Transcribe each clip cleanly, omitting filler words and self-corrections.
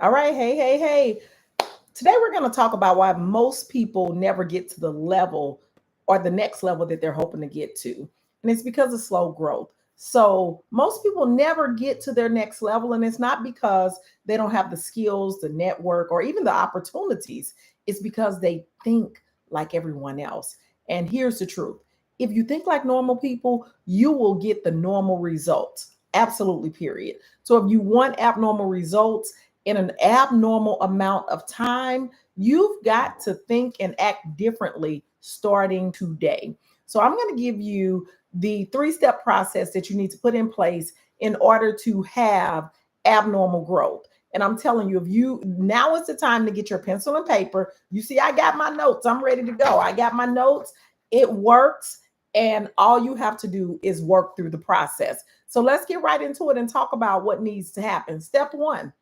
All right. Hey. Today we're going to talk about why most people never get to the level or the next level that they're hoping to get to. And it's because of slow growth. So most people never get to their next level. And it's not because they don't have the skills, the network, or even the opportunities. It's because they think like everyone else. And here's the truth. If you think like normal people, you will get the normal results. Absolutely, period. So if you want abnormal results, in an abnormal amount of time, you've got to think and act differently starting today. So, I'm going to give you the 3 step process that you need to put in place in order to have abnormal growth. And I'm telling you, if you now is the time to get your pencil and paper. You see, I got my notes, I'm ready to go. I got my notes, it works. And all you have to do is work through the process. So, let's get right into it and talk about what needs to happen. Step one,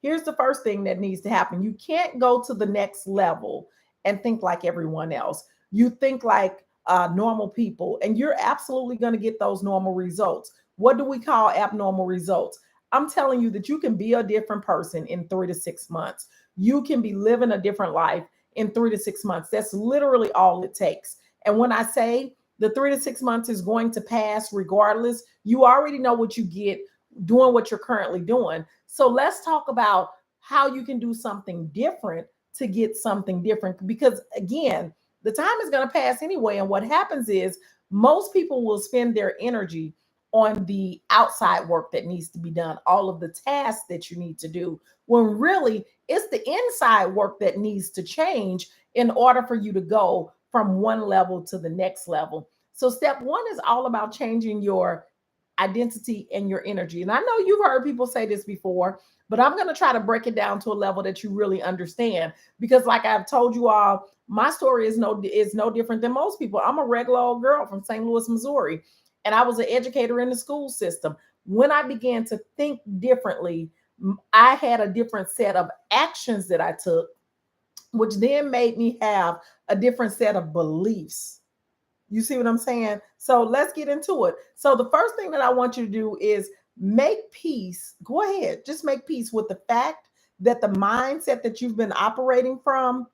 here's the first thing that needs to happen. You can't go to the next level and think like everyone else. You think like normal people, and you're absolutely going to get those normal results. What do we call abnormal results? I'm telling you that you can be a different person in 3 to 6 months. You can be living a different life in 3 to 6 months. That's literally all it takes. And when I say the 3 to 6 months is going to pass regardless, you already know what you get doing what you're currently doing. So let's talk about how you can do something different to get something different. Because again, the time is going to pass anyway. And what happens is most people will spend their energy on the outside work that needs to be done, all of the tasks that you need to do, when really it's the inside work that needs to change in order for you to go from one level to the next level. So, step one is all about changing your identity and your energy. And I know you've heard people say this before, but I'm going to try to break it down to a level that you really understand, because like I've told you all, my story is no different than most people. I'm a regular old girl from St. Louis, Missouri, and I was an educator in the school system. When I began to think differently, I had a different set of actions that I took, which then made me have a different set of beliefs. You see what I'm saying? So let's get into it. So the first thing that I want you to do is make peace. Go ahead, just make peace with the fact that the mindset that you've been operating from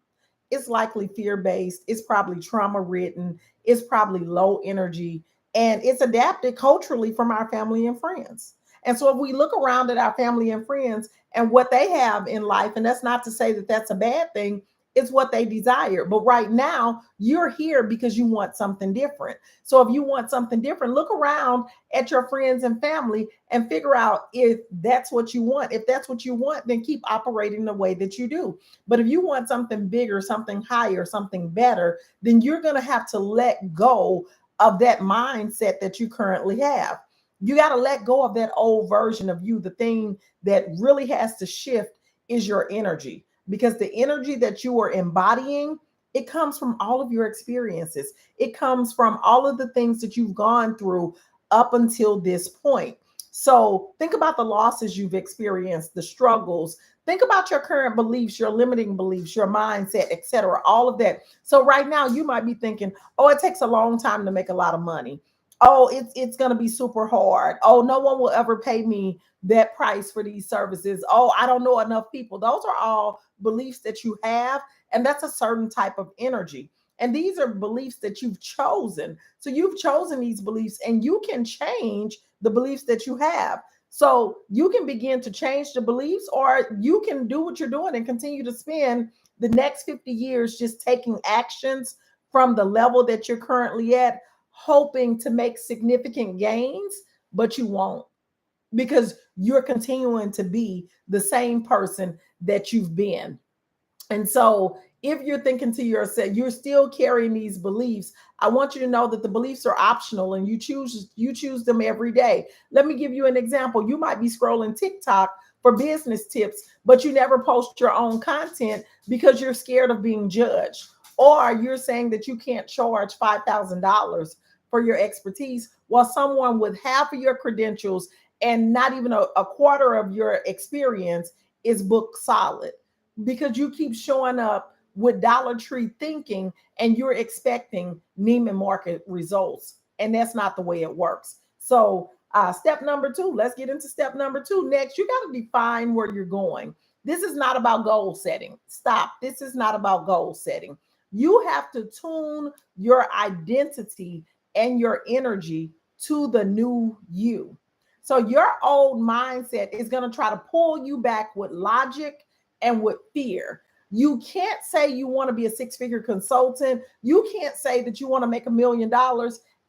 is likely fear based. It's probably trauma ridden. It's probably low energy, and it's adapted culturally from our family and friends. And so if we look around at our family and friends and what they have in life, and that's not to say that that's a bad thing, it's what they desire. But right now, you're here because you want something different. So if you want something different, look around at your friends and family and figure out if that's what you want. If that's what you want, then keep operating the way that you do. But if you want something bigger, something higher, something better, then you're going to have to let go of that mindset that you currently have. You got to let go of that old version of you. The thing that really has to shift is your energy, because the energy that you are embodying, it comes from all of your experiences. It comes from all of the things that you've gone through up until this point. So think about the losses you've experienced, the struggles. Think about your current beliefs, your limiting beliefs, your mindset, etc. All of that. So right now you might be thinking, "Oh, it takes a long time to make a lot of money. Oh, it's going to be super hard. Oh, no one will ever pay me that price for these services. Oh, I don't know enough people." Those are all beliefs that you have, and that's a certain type of energy. And these are beliefs that you've chosen. So you've chosen these beliefs, and you can change the beliefs that you have. So you can begin to change the beliefs, or you can do what you're doing and continue to spend the next 50 years just taking actions from the level that you're currently at, hoping to make significant gains, but you won't, because you're continuing to be the same person that you've been. And so, if you're thinking to yourself, you're still carrying these beliefs, I want you to know that the beliefs are optional and you choose them every day. Let me give you an example. You might be scrolling TikTok for business tips, but you never post your own content because you're scared of being judged. Or you're saying that you can't charge $5,000 for your expertise, while someone with half of your credentials and not even a quarter of your experience is book solid, because you keep showing up with Dollar Tree thinking and you're expecting Neiman Market results. And that's not the way it works. So, step number two, let's get into step number two. Next, you got to define where you're going. This is not about goal setting. Stop. This is not about goal setting. You have to tune your identity and your energy to the new you. So your old mindset is going to try to pull you back with logic and with fear. You can't say you want to be a six-figure consultant. You can't say that you want to make $1 million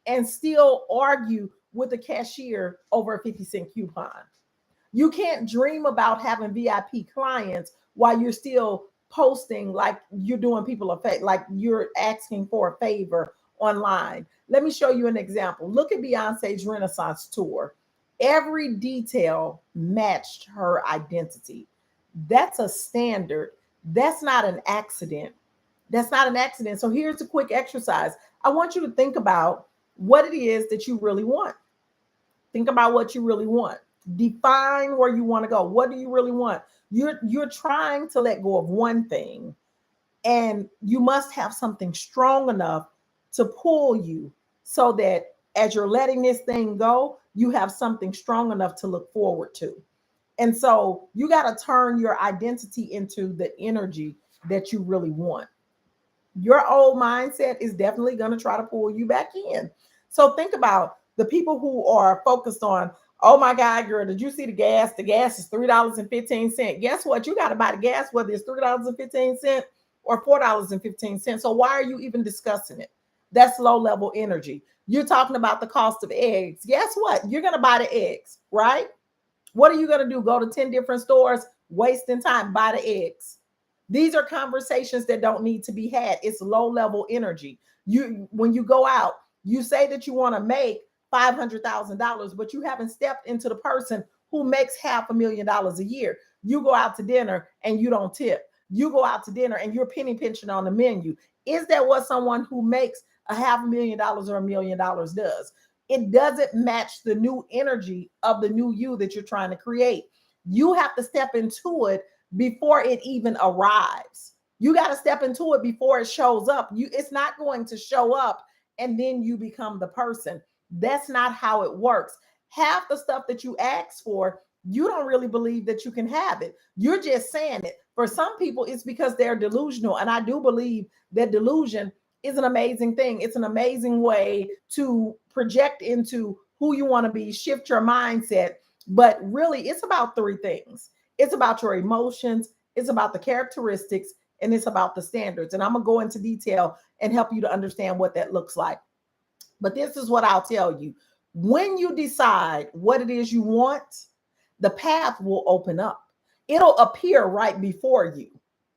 and still argue with the cashier over a 50-cent coupon. You can't dream about having VIP clients while you're still posting like you're doing people a favor, like you're asking for a favor online. Let me show you an example. Look at Beyonce's Renaissance tour. Every detail matched her identity. That's a standard. That's not an accident. That's not an accident. So here's a quick exercise. I want you to think about what it is that you really want. Think about what you really want. Define where you want to go. What do you really want? You're trying to let go of one thing, and you must have something strong enough to pull you so that as you're letting this thing go, you have something strong enough to look forward to. And so you got to turn your identity into the energy that you really want. Your old mindset is definitely going to try to pull you back in. So think about the people who are focused on, oh my God, girl, did you see the gas? The gas is $3.15. Guess what? You got to buy the gas, whether it's $3.15 or $4.15. So why are you even discussing it? That's low level energy. You're talking about the cost of eggs. Guess what? You're going to buy the eggs, right? What are you going to do? Go to 10 different stores, wasting time, buy the eggs. These are conversations that don't need to be had. It's low level energy. When you go out, you say that you want to make $500,000, but you haven't stepped into the person who makes $500,000 a year. You go out to dinner and you don't tip. You go out to dinner and you're penny pinching on the menu. Is that what someone who makes $500,000 or $1 million does? It doesn't match the new energy of the new you that you're trying to create. You have to step into it before it even arrives. You got to step into it before it shows up. It's not going to show up and then you become the person. That's not how it works. Half the stuff that you ask for, you don't really believe that you can have it. You're just saying it. For some people, it's because they're delusional. And I do believe that delusion is an amazing thing. It's an amazing way to project into who you want to be, shift your mindset. But really, it's about three things. It's about your emotions, it's about the characteristics, and it's about the standards. And I'm going to go into detail and help you to understand what that looks like. But this is what I'll tell you. When you decide what it is you want, the path will open up. It'll appear right before you.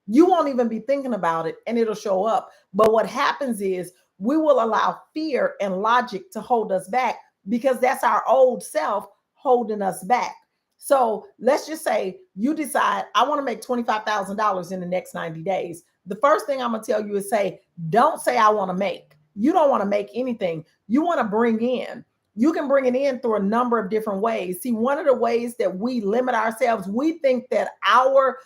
You won't even be thinking about it and it'll show up. But what happens is we will allow fear and logic to hold us back because that's our old self holding us back. So let's just say you decide, I want to make $25,000 in the next 90 days. The first thing I'm going to tell you is don't say I want to make. You don't want to make anything. You want to bring in. You can bring it in through a number of different ways. See, one of the ways that we limit ourselves, we think that our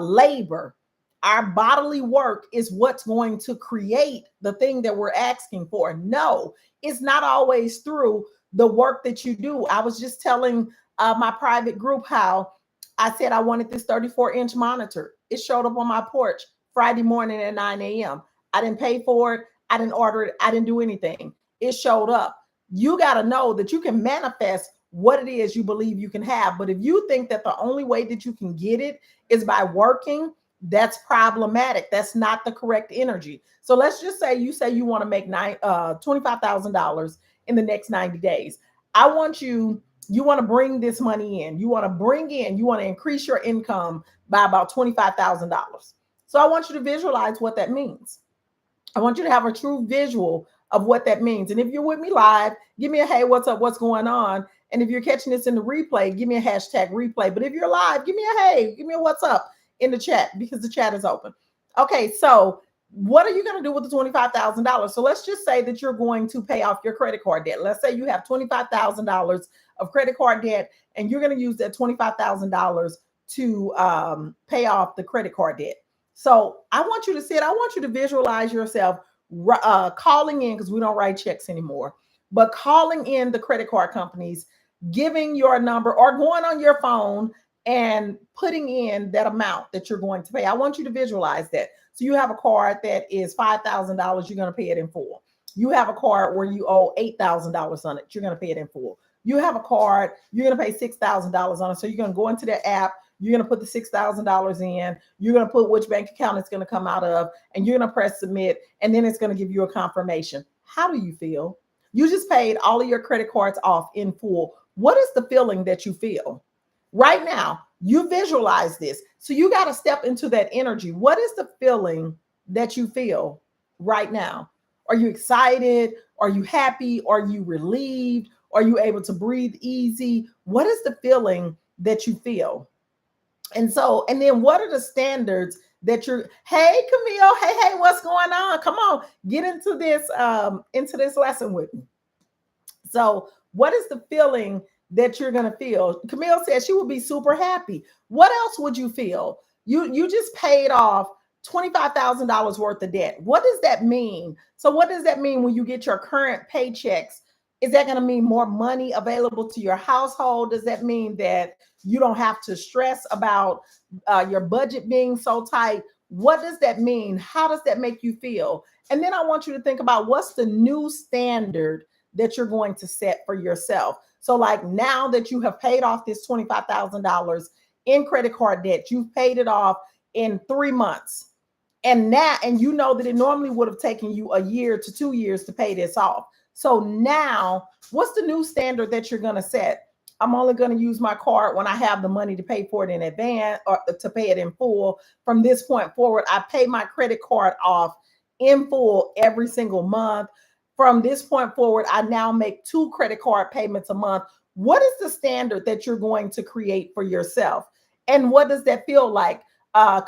labor, our bodily work is what's going to create the thing that we're asking for. No, it's not always through the work that you do. I was just telling my private group how I said I wanted this 34-inch monitor. It showed up on my porch Friday morning at 9 a.m. I didn't pay for it. I didn't order it. I didn't do anything. It showed up. You got to know that you can manifest what it is you believe you can have. But if you think that the only way that you can get it is by working, that's problematic. That's not the correct energy. So let's just say you want to make $25,000 in the next 90 days. You want to bring this money in. You want to increase your income by about $25,000. So I want you to visualize what that means. I want you to have a true visual of what that means. And if you're with me live, give me a, hey, what's up? What's going on? And if you're catching this in the replay, give me a hashtag replay. But if you're live, give me a, hey, give me a, what's up in the chat because the chat is open. Okay. So what are you going to do with the $25,000? So let's just say that you're going to pay off your credit card debt. Let's say you have $25,000 of credit card debt and you're going to use that $25,000 to pay off the credit card debt. So I want you to visualize yourself calling in, because we don't write checks anymore, but calling in the credit card companies, giving your number or going on your phone and putting in that amount that you're going to pay. I want you to visualize that. So you have a card that is $5,000, you're going to pay it in full. You have a card where you owe $8,000 on it, you're going to pay it in full. You have a card, you're going to pay $6,000 on it. So you're going to go into the app, you're going to put the $6,000 in, you're going to put which bank account it's going to come out of, and you're going to press submit, and then it's going to give you a confirmation. How do you feel? You just paid all of your credit cards off in full. What is the feeling that you feel? Right now, you visualize this. So you got to step into that energy. What is the feeling that you feel right now? Are you excited? Are you happy? Are you relieved? Are you able to breathe easy? What is the feeling that you feel? And then what are the standards that you're, hey, Camille, hey, what's going on? Come on, get into this lesson with me. So what is the feeling that you're going to feel? Camille said she would be super happy. What else would you feel? You just paid off $25,000 worth of debt. What does that mean? So what does that mean when you get your current paychecks? Is that going to mean more money available to your household? Does that mean that you don't have to stress about your budget being so tight? What does that mean? How does that make you feel? And then I want you to think about what's the new standard that you're going to set for yourself. So like now that you have paid off this $25,000 in credit card debt, you've paid it off in 3 months. And you know that it normally would have taken you a year to 2 years to pay this off. So now what's the new standard that you're going to set? I'm only going to use my card when I have the money to pay for it in advance or to pay it in full. From this point forward, I pay my credit card off in full every single month. From this point forward, I now make 2 credit card payments a month. What is the standard that you're going to create for yourself? And what does that feel like?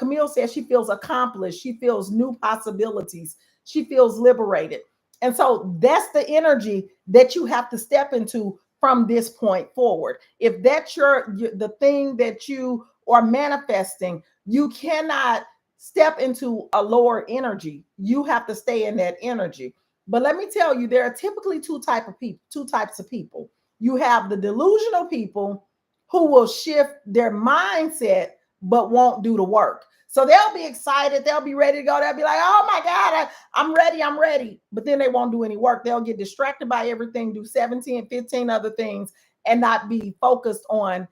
Camille says she feels accomplished. She feels new possibilities. She feels liberated. And so that's the energy that you have to step into from this point forward. If that's the thing that you are manifesting, you cannot step into a lower energy. You have to stay in that energy. But let me tell you, there are typically two types of people. You have the delusional people who will shift their mindset but won't do the work. So they'll be excited, they'll be ready to go, they'll be like, oh my God, I'm ready. But then they won't do any work. They'll get distracted by everything, do 17, 15 other things, and not be focused on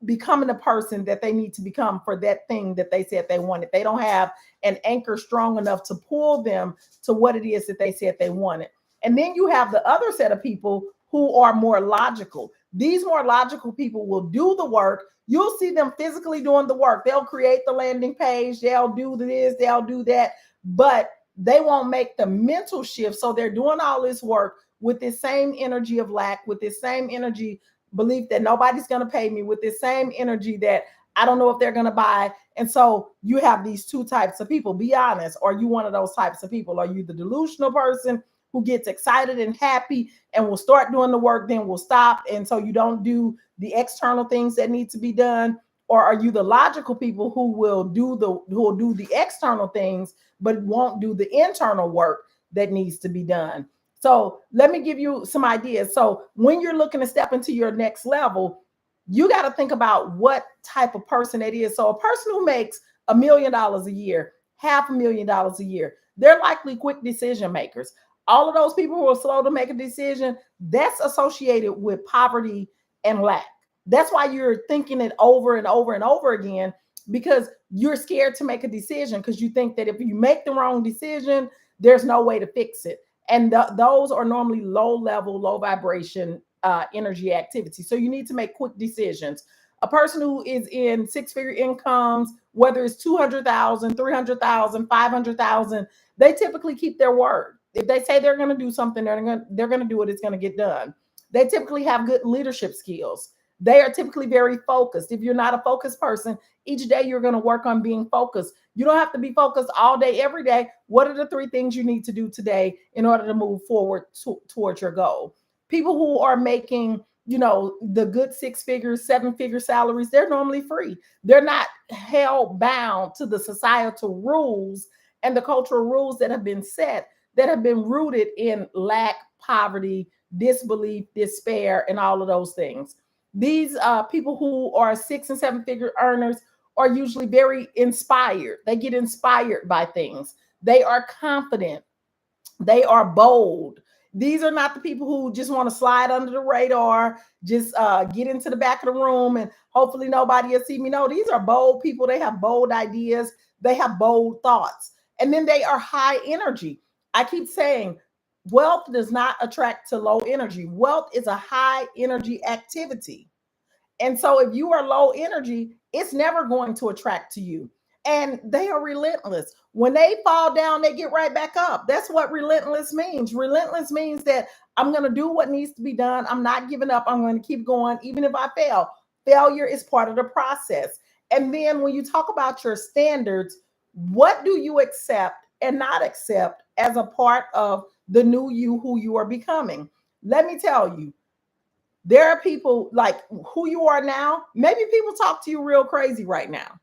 becoming the person that they need to become for that thing that they said they wanted. They don't have an anchor strong enough to pull them to what it is that they said they wanted. And then you have the other set of people who are more logical. These more logical people will do the work. You'll see them physically doing the work. They'll create the landing page. They'll do this, they'll do that, but they won't make the mental shift. So they're doing all this work with this same energy of lack, with this same energy belief that nobody's going to pay me, with this same energy that I don't know if they're going to buy. And so you have these two types of people. Be honest. Are you one of those types of people? Are you the delusional person who gets excited and happy and will start doing the work, then will stop, and so you don't do the external things that need to be done? Or are you the logical people who will do the external things but won't do the internal work that needs to be done? So let me give you some ideas. So when you're looking to step into your next level, you got to think about what type of person it is. So a person who makes $1 million a year, $500,000 a year, they're likely quick decision makers. All of those people who are slow to make a decision, that's associated with poverty and lack. That's why you're thinking it over and over and over again, because you're scared to make a decision, because you think that if you make the wrong decision, there's no way to fix it. And those are normally low level, low vibration energy activity. So you need to make quick decisions. A person who is in 6-figure incomes, whether it's 200,000, 300,000, 500,000, they typically keep their word. If they say they're going to do something, they're going to do it. It's going to get done. They typically have good leadership skills. They are typically very focused. If you're not a focused person, each day you're going to work on being focused. You don't have to be focused all day, every day. What are the 3 things you need to do today in order to move forward towards your goal? People who are making, the good 6-figure, 7-figure salaries, they're normally free. They're not held bound to the societal rules and the cultural rules that have been set, that have been rooted in lack, poverty, disbelief, despair, and all of those things. These people who are 6 and 7 figure earners are usually very inspired. They get inspired by things. They are confident. They are bold. These are not the people who just want to slide under the radar, just get into the back of the room and hopefully nobody will see me. No, these are bold people. They have bold ideas. They have bold thoughts. And then they are high energy. I keep saying wealth does not attract to low energy. Wealth is a high energy activity. And so if you are low energy, it's never going to attract to you. And they are relentless. When they fall down, they get right back up. That's what relentless means. Relentless means that I'm going to do what needs to be done. I'm not giving up. I'm going to keep going, even if I fail. Failure is part of the process. And then when you talk about your standards, what do you accept and not accept as a part of the new you who you are becoming? Let me tell you, there are people like who you are now. Maybe people talk to you real crazy right now.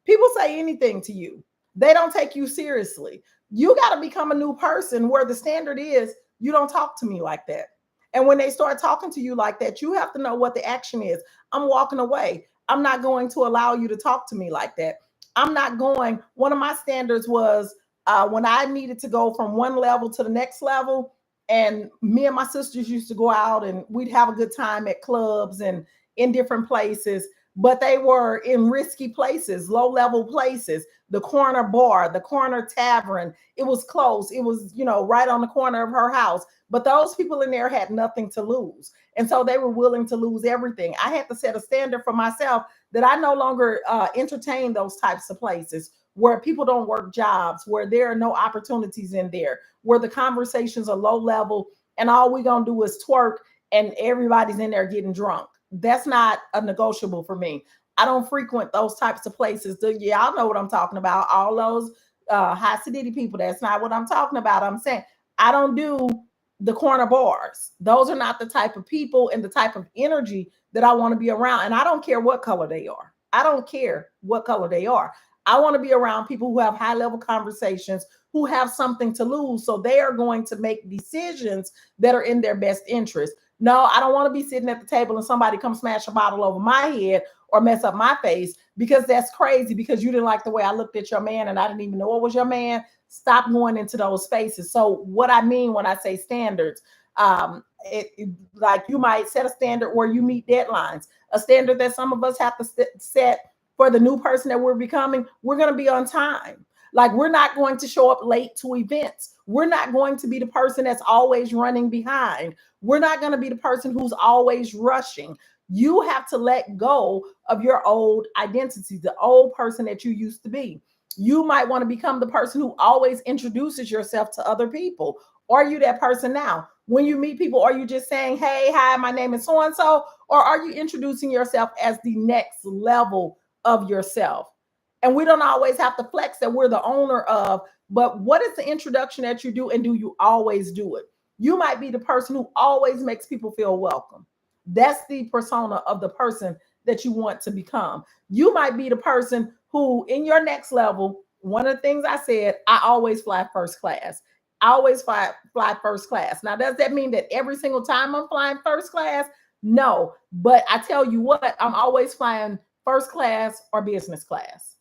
People say anything to you. They don't take you seriously. You got to become a new person where the standard is you don't talk to me like that. And when they start talking to you like that, you have to know what the action is. I'm walking away. I'm not going to allow you to talk to me like that. I'm not going. One of my standards was when I needed to go from one level to the next level, and me and my sisters used to go out and we'd have a good time at clubs and in different places, but they were in risky places, low level places. The corner bar, the corner tavern, it was close. It was, right on the corner of her house. But those people in there had nothing to lose. And so they were willing to lose everything. I had to set a standard for myself that I no longer entertain those types of places where people don't work jobs, where there are no opportunities in there, where the conversations are low level and all we're going to do is twerk and everybody's in there getting drunk. That's not a negotiable for me. I don't frequent those types of places. Y'all know what I'm talking about. All those high acidity people. That's not what I'm talking about. I'm saying I don't do the corner bars. Those are not the type of people and the type of energy that I want to be around. And I don't care what color they are. I don't care what color they are. I want to be around people who have high level conversations, who have something to lose. So they are going to make decisions that are in their best interest. No, I don't want to be sitting at the table and somebody come smash a bottle over my head or mess up my face, because that's crazy, because you didn't like the way I looked at your man and I didn't even know it was your man. Stop going into those spaces. So what I mean when I say standards, like you might set a standard where you meet deadlines, a standard that some of us have to set for the new person that we're becoming. We're going to be on time. Like, we're not going to show up late to events. We're not going to be the person that's always running behind. We're not going to be the person who's always rushing. You have to let go of your old identity, the old person that you used to be. You might want to become the person who always introduces yourself to other people. Are you that person now? When you meet people, are you just saying, hey, hi, my name is so-and-so? Or are you introducing yourself as the next level of yourself? And we don't always have to flex that we're the owner of, but what is the introduction that you do, and do you always do it? You might be the person who always makes people feel welcome. That's the persona of the person that you want to become. You might be the person who, in your next level, one of the things I said, I always fly first class. I always fly first class. Now, does that mean that every single time I'm flying first class? No, but I tell you what, I'm always flying first class or business class.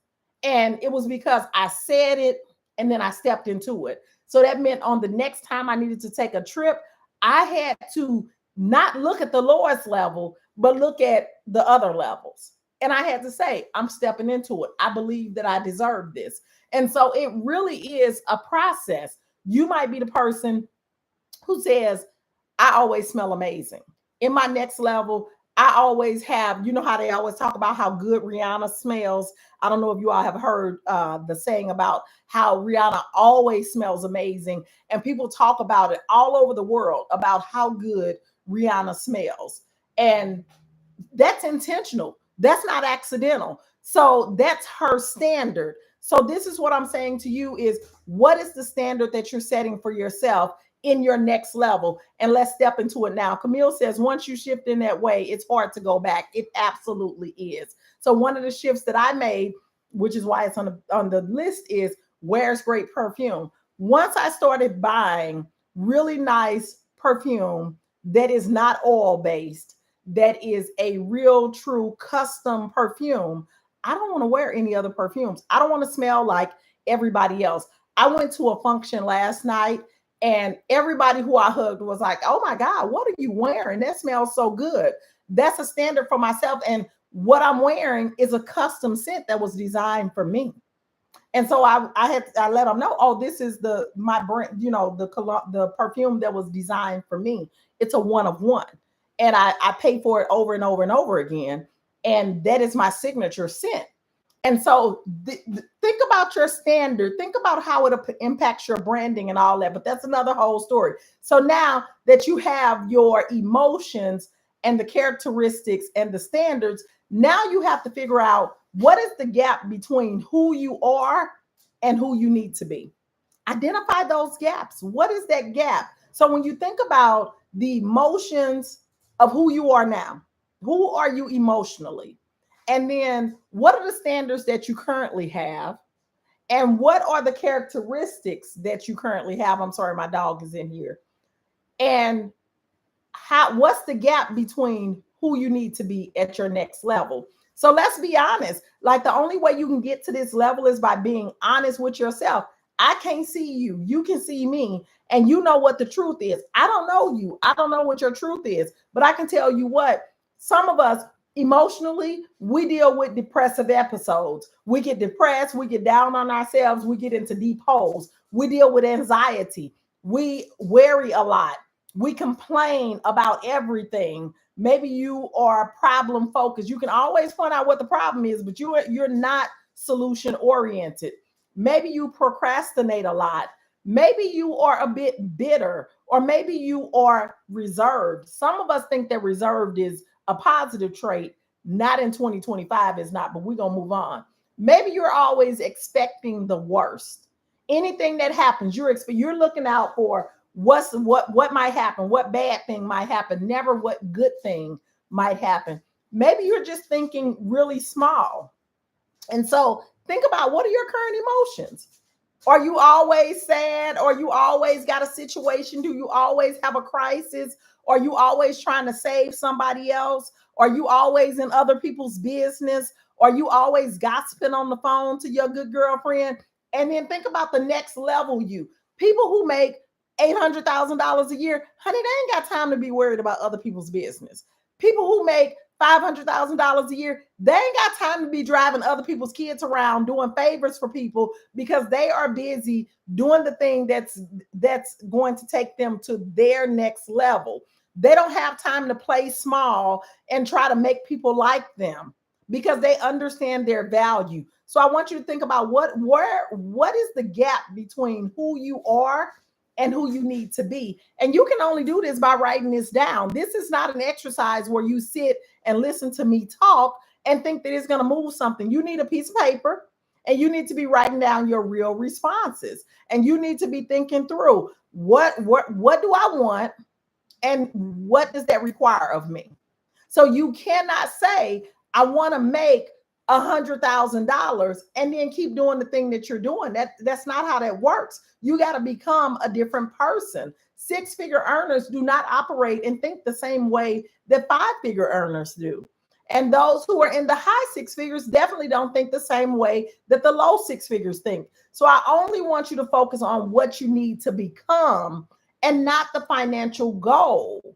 And it was because I said it and then I stepped into it. So that meant on the next time I needed to take a trip, I had to not look at the lowest level, but look at the other levels. And I had to say, I'm stepping into it. I believe that I deserve this. And so it really is a process. You might be the person who says, I always smell amazing. In my next level, I always have, you know how they always talk about how good Rihanna smells. I don't know if you all have heard the saying about how Rihanna always smells amazing. And people talk about it all over the world about how good Rihanna smells. And that's intentional. That's not accidental. So that's her standard. So this is what I'm saying to you is, what is the standard that you're setting for yourself in your next level? And let's step into it now. Camille says, once you shift in that way, it's hard to go back. It absolutely is. So one of the shifts that I made, which is why it's on the list, is wears great perfume. Once I started buying really nice perfume that is not oil based, that is a real, true custom perfume, I don't want to wear any other perfumes. I don't want to smell like everybody else. I went to a function last night and everybody who I hugged was like, oh my God, what are you wearing? That smells so good. That's a standard for myself. And what I'm wearing is a custom scent that was designed for me. And so I let them know, oh, this is my brand, the perfume that was designed for me. It's a one of one. And I pay for it over and over and over again. And that is my signature scent. And so think about your standard. Think about how it impacts your branding and all that. But that's another whole story. So now that you have your emotions and the characteristics and the standards, now you have to figure out what is the gap between who you are and who you need to be. Identify those gaps. What is that gap? So when you think about the emotions of who you are now, who are you emotionally? And then what are the standards that you currently have? And what are the characteristics that you currently have? I'm sorry, my dog is in here. And what's the gap between who you need to be at your next level? So let's be honest. Like the only way you can get to this level is by being honest with yourself. I can't see you. You can see me. And you know what the truth is. I don't know you. I don't know what your truth is. But I can tell you what, some of us emotionally, we deal with depressive episodes. We get depressed. We get down on ourselves. We get into deep holes. We deal with anxiety. We worry a lot. We complain about everything. Maybe you are problem focused. You can always point out what the problem is, but you're not solution oriented. Maybe you procrastinate a lot. Maybe you are a bit bitter, or maybe you are reserved. Some of us think that reserved is a positive trait. Not in 2025, it's not, but we're going to move on. Maybe you're always expecting the worst. Anything that happens, you're looking out for what might happen, what bad thing might happen, never what good thing might happen. Maybe you're just thinking really small. And so think about, what are your current emotions? Are you always sad? Or you always got a situation? Do you always have a crisis? Are you always trying to save somebody else? Are you always in other people's business? Are you always gossiping on the phone to your good girlfriend? And then think about the next level people who make $800,000 a year, honey, they ain't got time to be worried about other people's business. People who make $500,000 a year, they ain't got time to be driving other people's kids around doing favors for people, because they are busy doing the thing that's going to take them to their next level. They don't have time to play small and try to make people like them, because they understand their value. So I want you to think about what is the gap between who you are and who you need to be. And you can only do this by writing this down. This is not an exercise where you sit and listen to me talk and think that it's going to move something. You need a piece of paper and you need to be writing down your real responses. And you need to be thinking through what do I want and what does that require of me? So you cannot say, I want to make $100,000 and then keep doing the thing that you're doing. That's not how that works. You got to become a different person. Six-figure earners do not operate and think the same way that five-figure earners do. And those who are in the high six figures definitely don't think the same way that the low six figures think. So I only want you to focus on what you need to become and not the financial goal.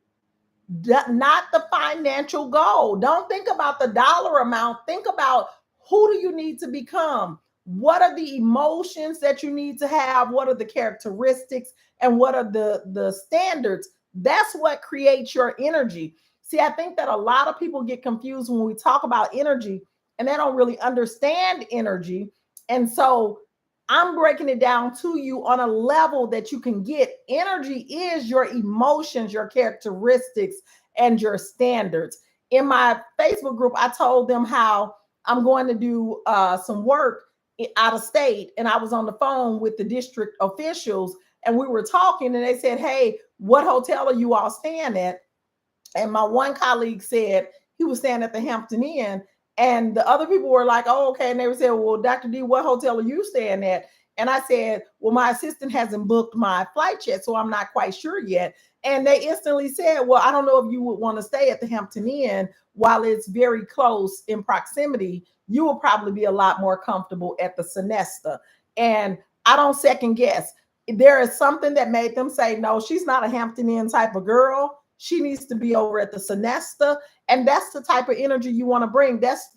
Not the financial goal. Don't think about the dollar amount. Think about, who do you need to become? What are the emotions that you need to have? What are the characteristics? And what are the standards? That's what creates your energy. See, I think that a lot of people get confused when we talk about energy and they don't really understand energy. And so I'm breaking it down to you on a level that you can get. Energy is your emotions, your characteristics, and your standards. In my Facebook group, I told them how I'm going to do some work out of state. And I was on the phone with the district officials and we were talking and they said, hey, what hotel are you all staying at? And my one colleague said he was staying at the Hampton Inn. And the other people were like, oh, okay. And they said, well, Dr. D, what hotel are you staying at? And I said, well, my assistant hasn't booked my flight yet, so I'm not quite sure yet. And they instantly said, well, I don't know if you would want to stay at the Hampton Inn. While it's very close in proximity, you will probably be a lot more comfortable at the Sonesta. And I don't second guess. There is something that made them say, no, she's not a Hampton Inn type of girl. She needs to be over at the Sonesta. And that's the type of energy you want to bring. That's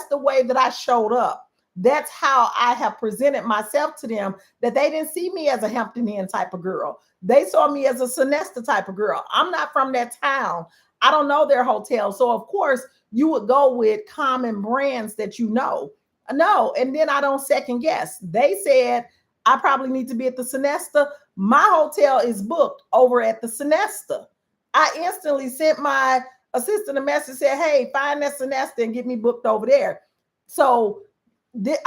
the way that I showed up. That's how I have presented myself to them, that they didn't see me as a Hampton Inn type of girl. They saw me as a Sonesta type of girl. I'm not from that town. I don't know their hotel. So of course you would go with common brands that you know. No, and then I don't second guess. They said I probably need to be at the Sonesta. My hotel is booked over at the Sonesta. I instantly sent my assistant a message, said, hey, find that Sonesta and get me booked over there. So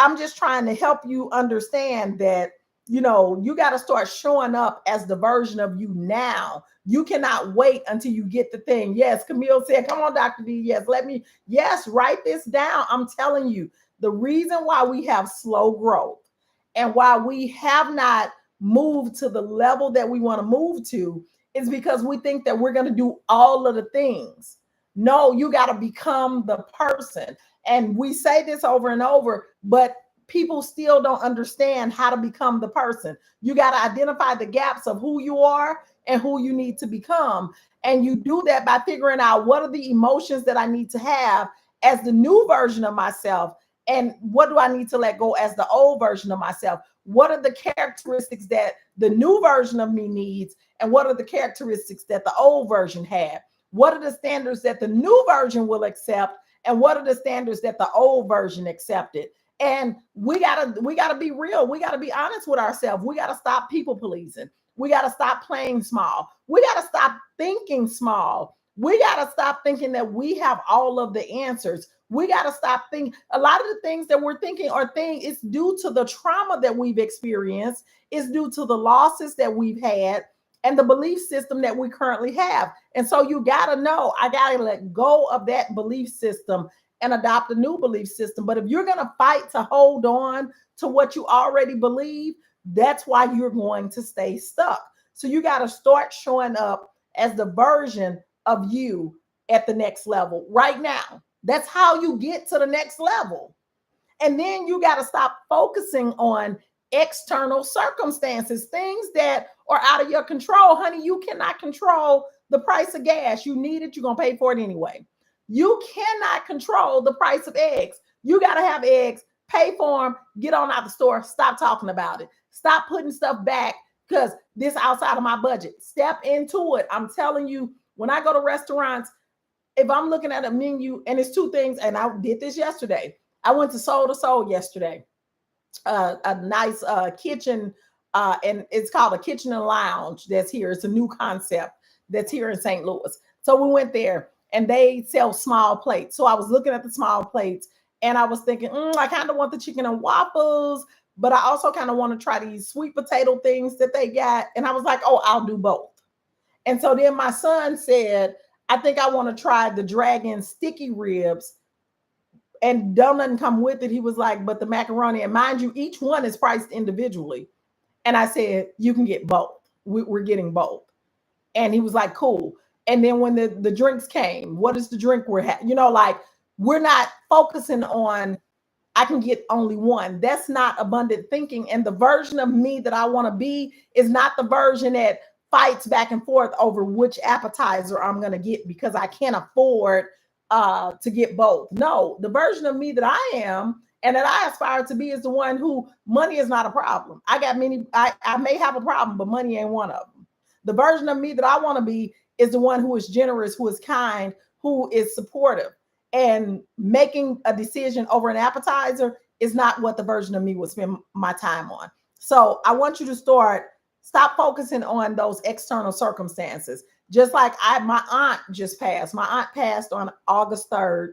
I'm just trying to help you understand that, you know, you got to start showing up as the version of you now. You cannot wait until you get the thing. Yes, Camille said, come on, Dr. D. Yes, write this down. I'm telling you, the reason why we have slow growth and why we have not moved to the level that we want to move to is because we think that we're going to do all of the things. No, you got to become the person. And we say this over and over, but people still don't understand how to become the person. You got to identify the gaps of who you are and who you need to become. And you do that by figuring out what are the emotions that I need to have as the new version of myself. And what do I need to let go as the old version of myself? What are the characteristics that the new version of me needs? And what are the characteristics that the old version had? What are the standards that the new version will accept? And what are the standards that the old version accepted? And we gotta be real. We gotta be honest with ourselves. We gotta stop people pleasing. We gotta stop playing small. We gotta stop thinking small. We gotta stop thinking that we have all of the answers. We gotta stop thinking. A lot of the things that we're thinking it's due to the trauma that we've experienced. It's due to the losses that we've had and the belief system that we currently have. And so you got to know, I got to let go of that belief system and adopt a new belief system. But if you're going to fight to hold on to what you already believe, that's why you're going to stay stuck. So you got to start showing up as the version of you at the next level right now. That's how you get to the next level. And then you got to stop focusing on external circumstances, things that are out of your control. Honey, you cannot control the price of gas. You need it, you're going to pay for it anyway. You cannot control the price of eggs. You got to have eggs, pay for them, get on out the store, stop talking about it. Stop putting stuff back because this outside of my budget. Step into it. I'm telling you, when I go to restaurants, if I'm looking at a menu and it's two things, and I did this yesterday. I went to Soul to Soul yesterday. A nice kitchen, and it's called a kitchen and lounge that's here. It's a new concept that's here in St. Louis. So we went there and they sell small plates. So I was looking at the small plates and I was thinking, I kind of want the chicken and waffles, but I also kind of want to try these sweet potato things that they got. And I was like, oh, I'll do both. And so then my son said, I think I want to try the dragon sticky ribs. And doesn't come with it. He was like, but the macaroni, and mind you, each one is priced individually. And I said, you can get both. We're getting both. And he was like, cool. And then when the drinks came, what is the drink we're having? You know, like we're not focusing on, I can get only one. That's not abundant thinking. And the version of me that I want to be is not the version that fights back and forth over which appetizer I'm going to get because I can't afford to get both. No, the version of me that I am and that I aspire to be is the one who money is not a problem. I got many, I may have a problem, but money ain't one of them. The version of me that I want to be is the one who is generous, who is kind, who is supportive. And making a decision over an appetizer is not what the version of me would spend my time on. So I want you to stop focusing on those external circumstances. Just like my aunt just passed. My aunt passed on August 3rd,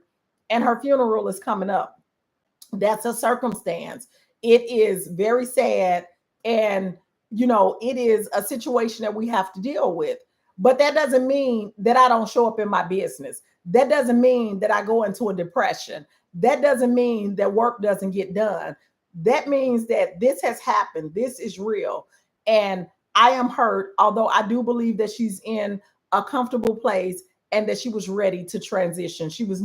and her funeral is coming up. That's a circumstance. It is very sad. And, you know, it is a situation that we have to deal with. But that doesn't mean that I don't show up in my business. That doesn't mean that I go into a depression. That doesn't mean that work doesn't get done. that means that this has happened. This is real. And I am hurt, although I do believe that she's in a comfortable place and that she was ready to transition. She was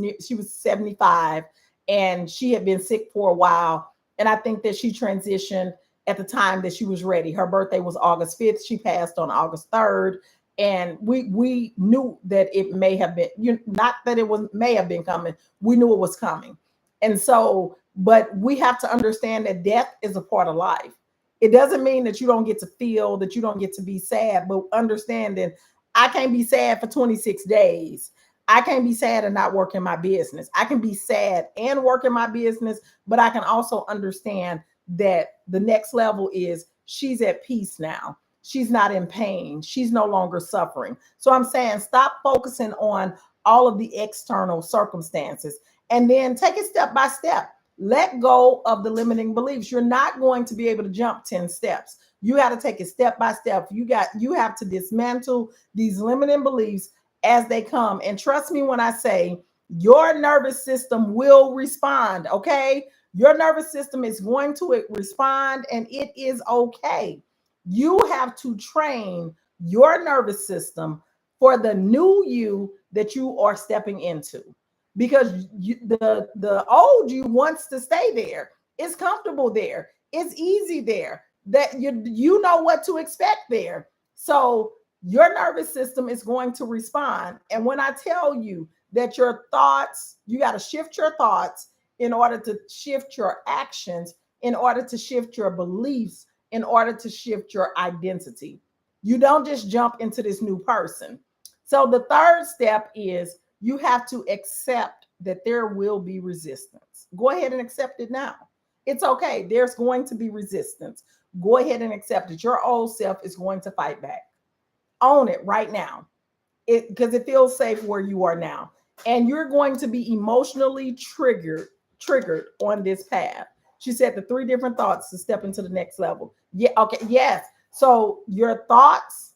75 and she had been sick for a while. And I think that she transitioned at the time that she was ready. Her birthday was August 5th. She passed on August 3rd. And we knew that it may have been, not that it was may have been coming. We knew it was coming. And so, but we have to understand that death is a part of life. It doesn't mean that you don't get to feel, that you don't get to be sad, but understanding I can't be sad for 26 days. I can't be sad and not work in my business. I can be sad and work in my business, but I can also understand that the next level is she's at peace now. She's not in pain. She's no longer suffering. So I'm saying stop focusing on all of the external circumstances and then take it step by step. Let go of the limiting beliefs. You're not going to be able to jump 10 steps. You got to take it step by step. You have to dismantle these limiting beliefs as they come. And trust me when I say your nervous system will respond, okay? Your nervous system is going to respond and it is okay. You have to train your nervous system for the new you that you are stepping into because the old you wants to stay there. It's comfortable there. It's easy there. That you know what to expect there. So your nervous system is going to respond. And when I tell you that your thoughts, you got to shift your thoughts in order to shift your actions, in order to shift your beliefs, in order to shift your identity. You don't just jump into this new person. So the third step is you have to accept that there will be resistance. Go ahead and accept it now. It's okay. There's going to be resistance. Go ahead and accept it. Your old self is going to fight back. Own it right now. Because it feels safe where you are now. And you're going to be emotionally triggered on this path. She said the 3 different thoughts to step into the next level. Yeah, okay, yes. So your thoughts,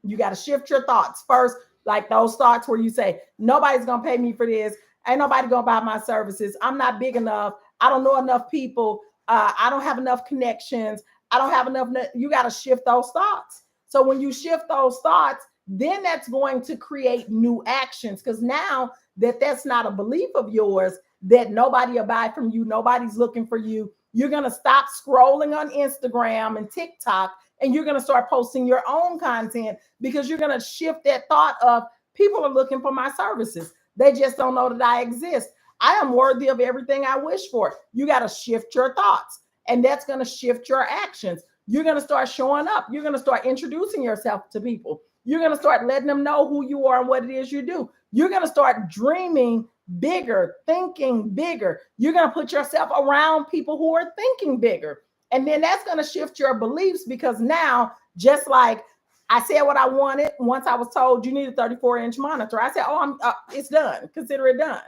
you got to shift your thoughts first, like those thoughts where you say, nobody's going to pay me for this. Ain't nobody going to buy my services. I'm not big enough. I don't know enough people. I don't have enough connections. I don't have enough. You got to shift those thoughts. So when you shift those thoughts, then that's going to create new actions. Because now that that's not a belief of yours, that nobody will buy from you, nobody's looking for you, you're going to stop scrolling on Instagram and TikTok, and you're going to start posting your own content because you're going to shift that thought of people are looking for my services. They just don't know that I exist. I am worthy of everything I wish for. You got to shift your thoughts, and that's going to shift your actions. You're going to start showing up. You're going to start introducing yourself to people. You're going to start letting them know who you are and what it is you do. You're going to start dreaming bigger, thinking bigger. You're going to put yourself around people who are thinking bigger. And then that's going to shift your beliefs because now, just like I said what I wanted, once I was told you need a 34-inch monitor, I said, it's done. Consider it done.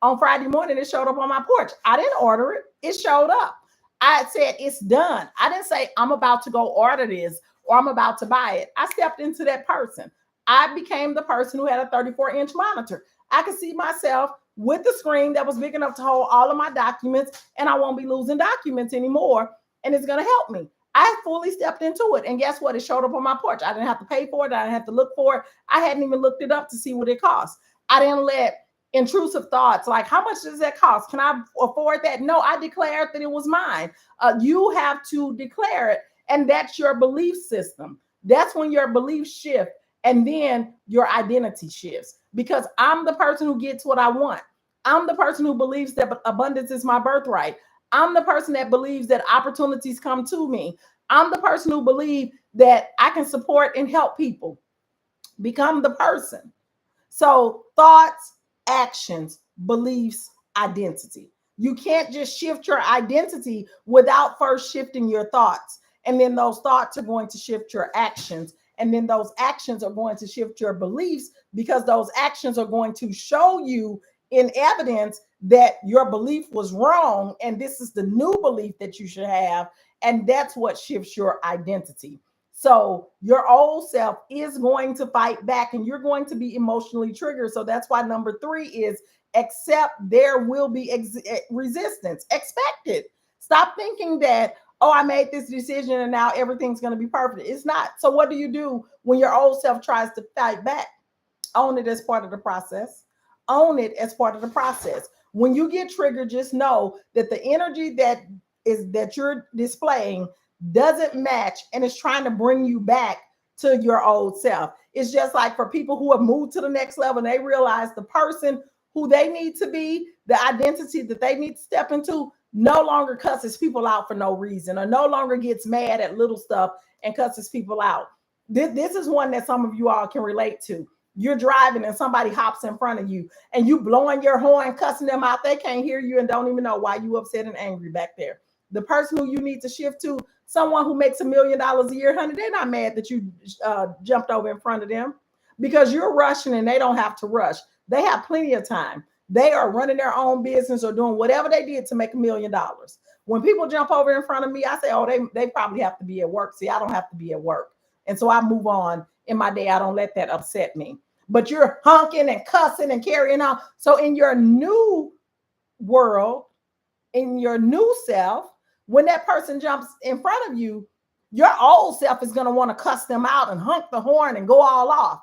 On Friday morning, it showed up on my porch. I didn't order it. It showed up. I said, it's done. I didn't say, I'm about to go order this or I'm about to buy it. I stepped into that person. I became the person who had a 34-inch monitor. I could see myself with the screen that was big enough to hold all of my documents, and I won't be losing documents anymore, and it's going to help me. I fully stepped into it, and guess what? It showed up on my porch. I didn't have to pay for it. I didn't have to look for it. I hadn't even looked it up to see what it cost. I didn't let intrusive thoughts like, how much does that cost? Can I afford that? No, I declared that it was mine. You have to declare it, and that's your belief system. That's when your beliefs shift, and then your identity shifts, because I'm the person who gets what I want. I'm the person who believes that abundance is my birthright. I'm the person that believes that opportunities come to me. I'm the person who believes that I can support and help people. Become the person. So thoughts, actions, beliefs, identity. You can't just shift your identity without first shifting your thoughts. And then those thoughts are going to shift your actions. And then those actions are going to shift your beliefs, because those actions are going to show you in evidence that your belief was wrong. And this is the new belief that you should have. And that's what shifts your identity. So your old self is going to fight back, and you're going to be emotionally triggered. So that's why number 3 is accept there will be resistance. Expect it. Stop thinking that, oh, I made this decision and now everything's going to be perfect. It's not. So what do you do when your old self tries to fight back? Own it as part of the process. Own it as part of the process. When you get triggered, just know that the energy that you're displaying doesn't match and is trying to bring you back to your old self. It's just like for people who have moved to the next level and they realize the person who they need to be, the identity that they need to step into, no longer cusses people out for no reason or no longer gets mad at little stuff and cusses people out. This is one that some of you all can relate to. You're driving and somebody hops in front of you and you blowing your horn, cussing them out. They can't hear you and don't even know why you upset and angry back there. The person who you need to shift to, someone who makes $1 million a year, honey, they're not mad that you jumped over in front of them because you're rushing and they don't have to rush. They have plenty of time. They are running their own business or doing whatever they did to make $1 million. When people jump over in front of me, I say, oh, they probably have to be at work. See, I don't have to be at work. And so I move on in my day. I don't let that upset me. But you're honking and cussing and carrying on. So in your new world, in your new self, when that person jumps in front of you, your old self is going to want to cuss them out and honk the horn and go all off.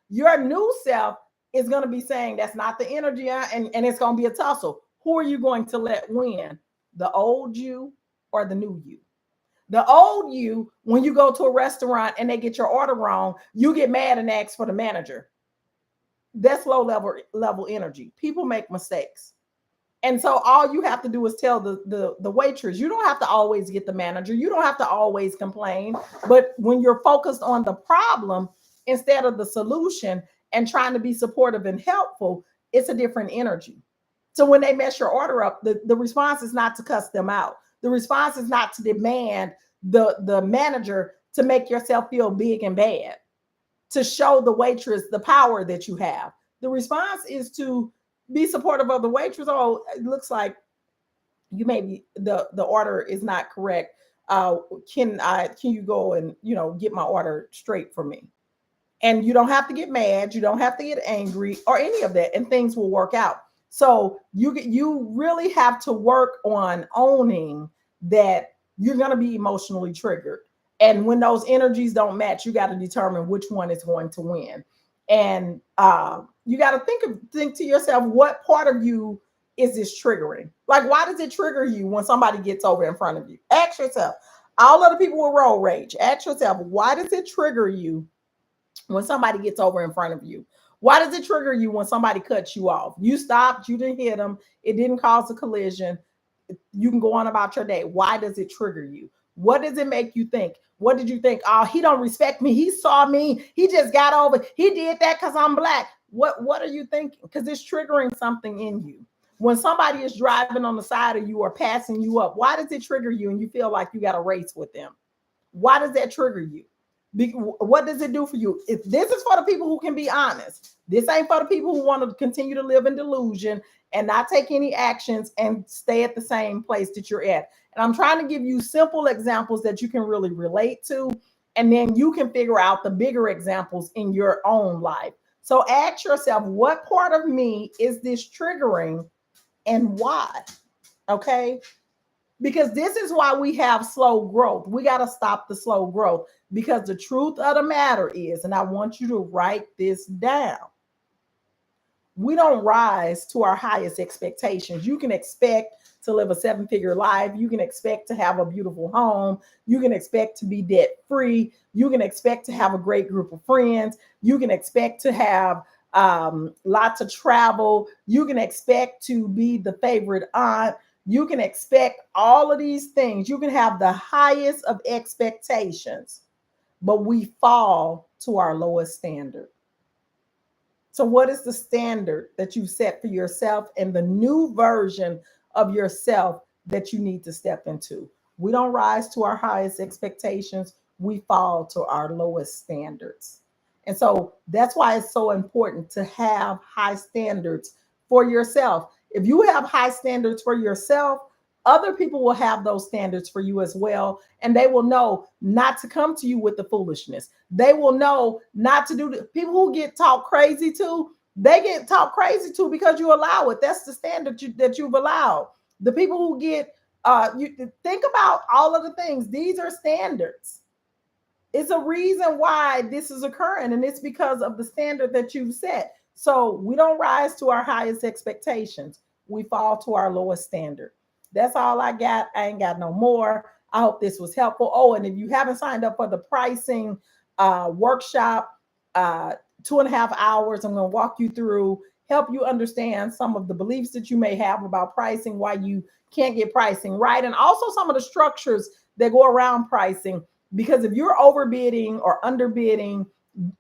Your new self is going to be saying that's not the energy, and it's going to be a tussle. Who are you going to let win? The old you or the new you? The old you, when you go to a restaurant and they get your order wrong, you get mad and ask for the manager. That's low level energy. People make mistakes. And so all you have to do is tell the waitress. You don't have to always get the manager. You don't have to always complain. But when you're focused on the problem instead of the solution and trying to be supportive and helpful, it's a different energy. So when they mess your order up, the response is not to cuss them out. The response is not to demand the manager to make yourself feel big and bad, to show the waitress the power that you have. The response is to be supportive of the waitress. Oh, it looks like you maybe the order is not correct. Can you go and get my order straight for me? And you don't have to get mad. You don't have to get angry or any of that, and things will work out. So you really have to work on owning that you're going to be emotionally triggered. And when those energies don't match, you got to determine which one is going to win. And you got to think to yourself, what part of you is this triggering? Like, why does it trigger you when somebody gets over in front of you? Ask yourself. All other people will road rage. Ask yourself, why does it trigger you when somebody gets over in front of you? Why does it trigger you when somebody cuts you off? You stopped, you didn't hit them, it didn't cause a collision. You can go on about your day. Why does it trigger you? What does it make you think? What did you think? Oh, he don't respect me. He saw me. He just got over. He did that because I'm black. What are you thinking? Because it's triggering something in you. When somebody is driving on the side of you or passing you up, why does it trigger you and you feel like you got a race with them? Why does that trigger you? What does it do for you? If this is for the people who can be honest. This ain't for the people who want to continue to live in delusion and not take any actions and stay at the same place that you're at. And I'm trying to give you simple examples that you can really relate to, and then you can figure out the bigger examples in your own life. So ask yourself, what part of me is this triggering and why? Okay? Because this is why we have slow growth. We got to stop the slow growth, because the truth of the matter is, and I want you to write this down, we don't rise to our highest expectations. You can expect to live a 7-figure life. You can expect to have a beautiful home. You can expect to be debt free. You can expect to have a great group of friends. You can expect to have lots of travel. You can expect to be the favorite aunt. You can expect all of these things. You can have the highest of expectations, but we fall to our lowest standard. So what is the standard that you set for yourself and the new version of yourself that you need to step into? We don't rise to our highest expectations. We fall to our lowest standards. And so that's why it's so important to have high standards for yourself. If you have high standards for yourself, other people will have those standards for you as well. And they will know not to come to you with the foolishness. They will know not to do people who get talked crazy to, they get talked crazy to because you allow it. That's the standard that you've allowed. The people who get You think about all of the things. These are standards. It's a reason why this is occurring, and it's because of the standard that you've set. So we don't rise to our highest expectations. We fall to our lowest standard. That's all I got. I ain't got no more. I hope this was helpful. Oh, and if you haven't signed up for the pricing workshop, uh, 2.5 hours, I'm going to walk you through, help you understand some of the beliefs that you may have about pricing, why you can't get pricing right, and also some of the structures that go around pricing. Because if you're overbidding or underbidding,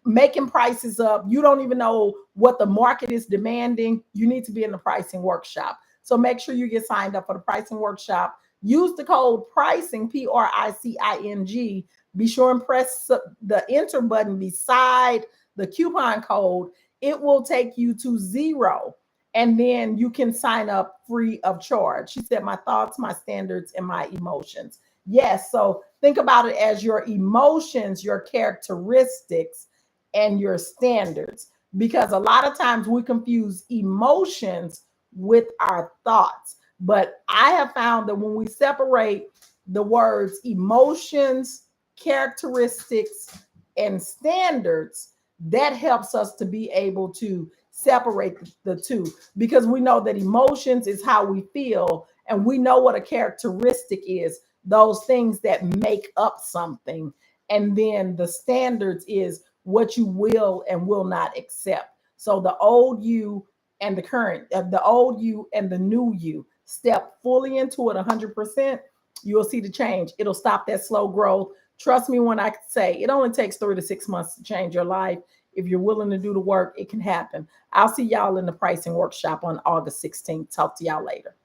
making prices up, you don't even know what the market is demanding, you need to be in the pricing workshop. So make sure you get signed up for the pricing workshop. Use the code pricing, PRICING. Be sure and press the enter button beside the coupon code. It will take you to zero. And then you can sign up free of charge. She said, my thoughts, my standards, and my emotions. Yes. So think about it as your emotions, your characteristics, and your standards. Because a lot of times we confuse emotions with our thoughts. But I have found that when we separate the words emotions, characteristics, and standards, that helps us to be able to separate the two, because we know that emotions is how we feel, and we know what a characteristic is, those things that make up something. And then the standards is what you will and will not accept. So the old you and the current, the old you and the new you, step fully into it 100%. You'll see the change. It'll stop that slow growth. Trust me when I say it only takes 3 to 6 months to change your life. If you're willing to do the work, it can happen. I'll see y'all in the pricing workshop on August 16th. Talk to y'all later.